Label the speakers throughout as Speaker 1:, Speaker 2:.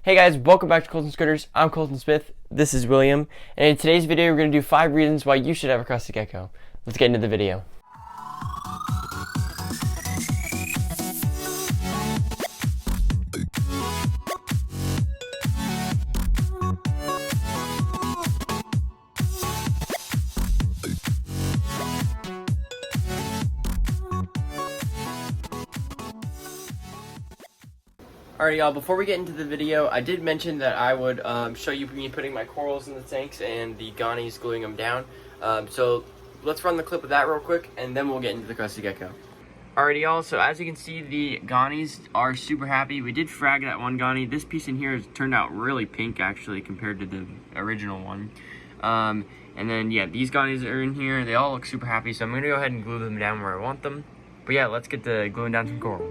Speaker 1: Hey guys, welcome back to Colton's Critters. I'm Colton Smith. This is William. And in today's video, we're going to do 5 reasons why you should have a Crested Gecko. Let's get into the video. Alright y'all, before we get into the video, I did mention that I would show you me putting my corals in the tanks and the gonnies gluing them down. So let's run the clip of that real quick and then we'll get into the Crested Gecko. Alrighty y'all, so as you can see, the gonnies are super happy. We did frag that one gonnie. This piece in here has turned out really pink actually compared to the original one. And then yeah, these gonnies are in here. They all look super happy, so I'm going to go ahead and glue them down where I want them. But yeah, let's get to gluing down some coral.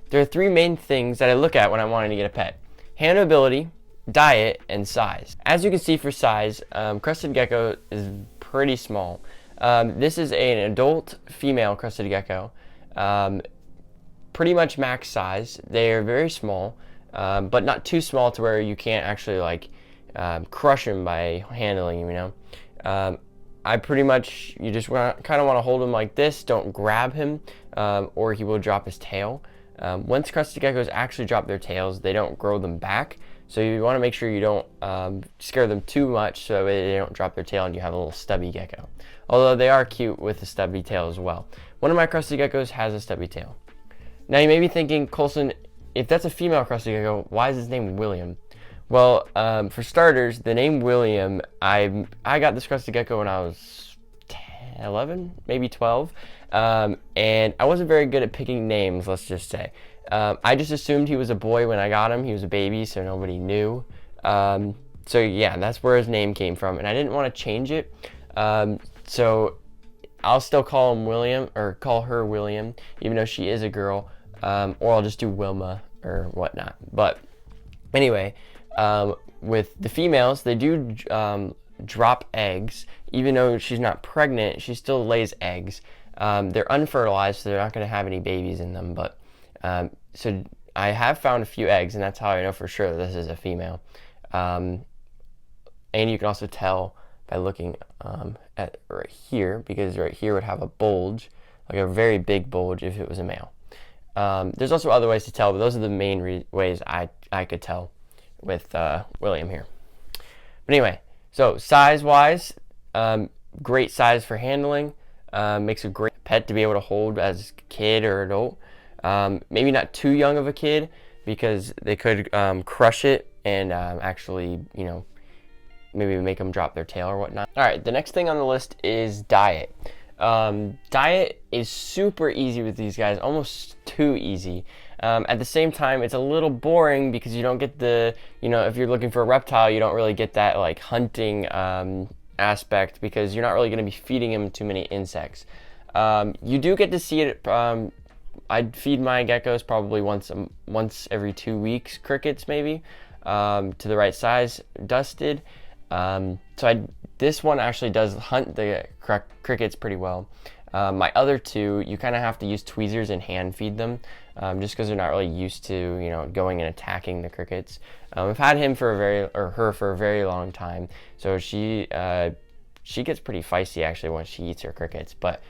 Speaker 1: There are 3 main things that I look at when I'm wanting to get a pet: handleability, diet, and size. As you can see for size, Crested Gecko is pretty small. This is an adult female Crested Gecko, pretty much max size. They are very small, but not too small to where you can't actually like crush him by handling him, you know. I pretty much, you just kind of want to hold him like this. Don't grab him, or he will drop his tail. Once Crested Geckos actually drop their tails, they don't grow them back. So you want to make sure you don't scare them too much so they don't drop their tail and you have a little stubby gecko. Although they are cute with a stubby tail as well. One of my Crested Geckos has a stubby tail. Now you may be thinking, Colson, if that's a female Crested Gecko, why is his name William? Well, for starters, the name William, I got this Crested Gecko when I was 11, maybe 12. And I wasn't very good at picking names, let's just say. I just assumed he was a boy when I got him. He was a baby, so nobody knew. So yeah, that's where his name came from, and I didn't want to change it. So I'll still call him William, or call her William, even though she is a girl, or I'll just do Wilma or whatnot. But anyway, with the females, they do drop eggs. Even though she's not pregnant, she still lays eggs. They're unfertilized, so they're not going to have any babies in them. But so I have found a few eggs, and that's how I know for sure that this is a female. And you can also tell by looking at right here, because right here would have a bulge, like a very big bulge if it was a male. There's also other ways to tell, but those are the main ways I could tell with William here. But anyway, so size-wise, great size for handling. Makes a great pet to be able to hold as a kid or adult. Maybe not too young of a kid, because they could crush it and actually, you know, maybe make them drop their tail or whatnot. Alright, the next thing on the list is diet. Diet is super easy with these guys, almost too easy. At the same time, it's a little boring because you don't get the, you know, if you're looking for a reptile, you don't really get that like hunting aspect, because you're not really going to be feeding him too many insects. You do get to see it. I'd feed my geckos probably once every 2 weeks, crickets maybe, to the right size, dusted. So this one actually does hunt the crickets pretty well. My other two, you kind of have to use tweezers and hand feed them, just because they're not really used to, you know, going and attacking the crickets. I've had him for her for a very long time, so she gets pretty feisty actually when she eats her crickets. But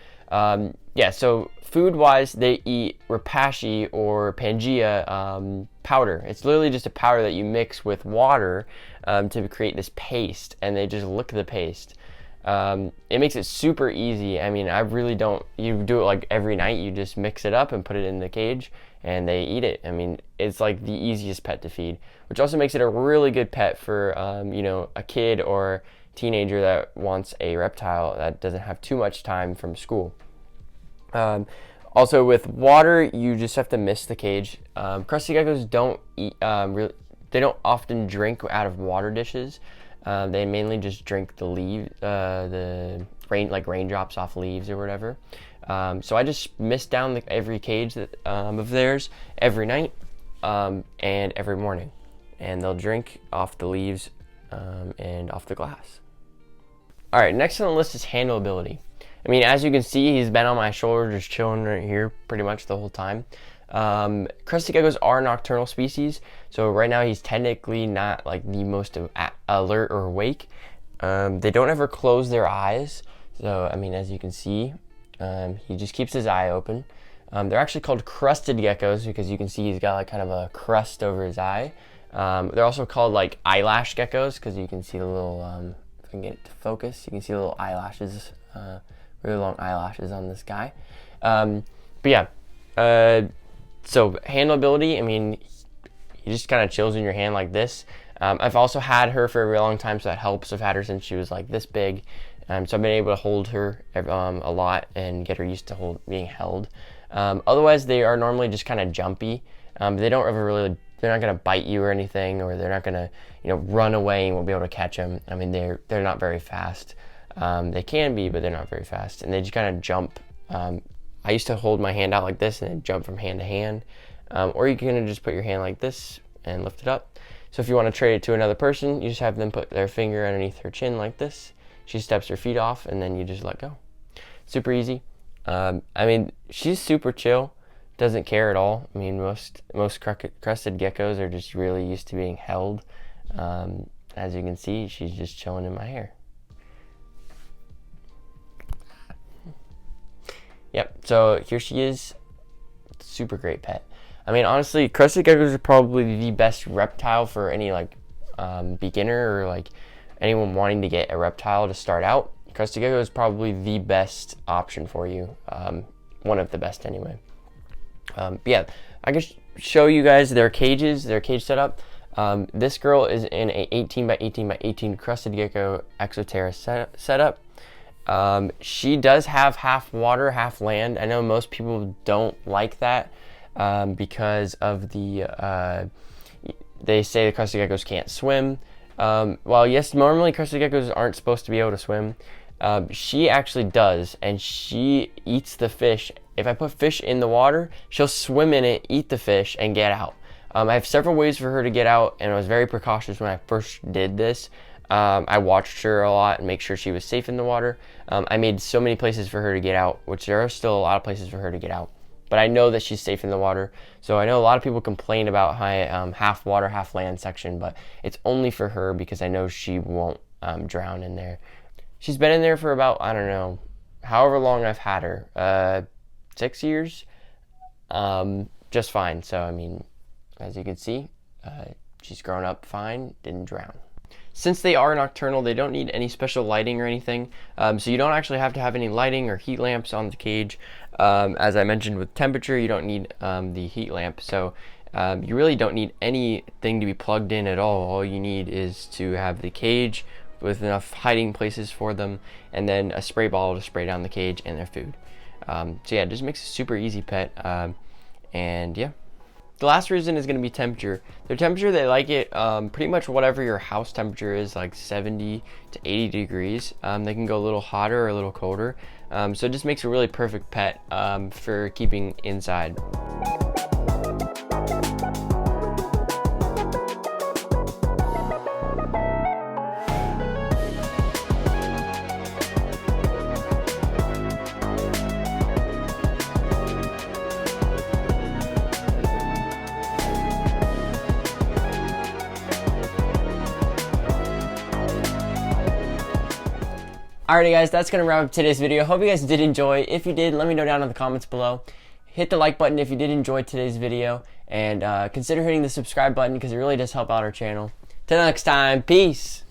Speaker 1: yeah, so food-wise, they eat Repashy or Pangea powder. It's literally just a powder that you mix with water to create this paste, and they just lick the paste. It makes it super easy. I mean, you do it like every night. You just mix it up and put it in the cage, and they eat it. I mean, it's like the easiest pet to feed, which also makes it a really good pet for, you know, a kid or teenager that wants a reptile that doesn't have too much time from school. Also with water, you just have to mist the cage. Crested geckos don't eat, they don't often drink out of water dishes. They mainly just drink the raindrops off leaves or whatever. So I just mist down every cage of theirs every night and every morning, and they'll drink off the leaves and off the glass. All right, next on the list is handleability. I mean, as you can see, he's been on my shoulder just chilling right here pretty much the whole time. Crested geckos are nocturnal species, so right now he's technically not like the most alert or awake. They don't ever close their eyes, so I mean, as you can see, he just keeps his eye open. They're actually called crested geckos because you can see he's got like kind of a crust over his eye. They're also called like eyelash geckos because you can see the little, if I can get it to focus, you can see the little eyelashes, really long eyelashes on this guy. But yeah, so handleability, I mean, he just kind of chills in your hand like this. I've also had her for a really long time, so that helps. I've had her since she was like this big. So I've been able to hold her a lot and get her used to being held. Otherwise, they are normally just kind of jumpy. They don't ever really, they're not going to bite you or anything, or they're not going to, you know, run away and you won't be able to catch them. I mean, they're not very fast. They can be, but they're not very fast. And they just kind of jump. I used to hold my hand out like this and then jump from hand to hand. Or you can just put your hand like this and lift it up. So if you want to trade it to another person, you just have them put their finger underneath her chin like this. She steps her feet off and then you just let go. Super easy. I mean, she's super chill, doesn't care at all. I mean, most crested geckos are just really used to being held. As you can see, she's just chilling in my hair. Yep, so here she is. Super great pet. I mean, honestly, crested geckos are probably the best reptile for any like beginner or like anyone wanting to get a reptile to start out. Crested gecko is probably the best option for you. One of the best anyway. But yeah, I can show you guys their cages, their cage setup. This girl is in a 18 by 18 by 18 Crested Gecko Exoterra setup. She does have half water, half land. I know most people don't like that because of the, they say the crested geckos can't swim. Well, yes, normally crested geckos aren't supposed to be able to swim. She actually does, and she eats the fish. If I put fish in the water, she'll swim in it, eat the fish, and get out. I have several ways for her to get out, and I was very precautious when I first did this. I watched her a lot and make sure she was safe in the water. I made so many places for her to get out, which there are still a lot of places for her to get out. But I know that she's safe in the water. So I know a lot of people complain about my half water, half land section, but it's only for her because I know she won't drown in there. She's been in there for about, I don't know, however long I've had her. 6 years. Just fine. So, I mean, as you can see, she's grown up fine, didn't drown. Since they are nocturnal, they don't need any special lighting or anything. So you don't actually have to have any lighting or heat lamps on the cage. As I mentioned with temperature, you don't need the heat lamp. So you really don't need anything to be plugged in at all. All you need is to have the cage with enough hiding places for them, and then a spray bottle to spray down the cage and their food. So yeah, it just makes a super easy pet. And yeah. The last reason is going to be temperature. Their temperature, they like it pretty much whatever your house temperature is, like 70 to 80 degrees. They can go a little hotter or a little colder. So it just makes a really perfect pet for keeping inside. Alrighty guys, that's going to wrap up today's video. Hope you guys did enjoy. If you did, let me know down in the comments below. Hit the like button if you did enjoy today's video, and consider hitting the subscribe button because it really does help out our channel. Till next time, peace!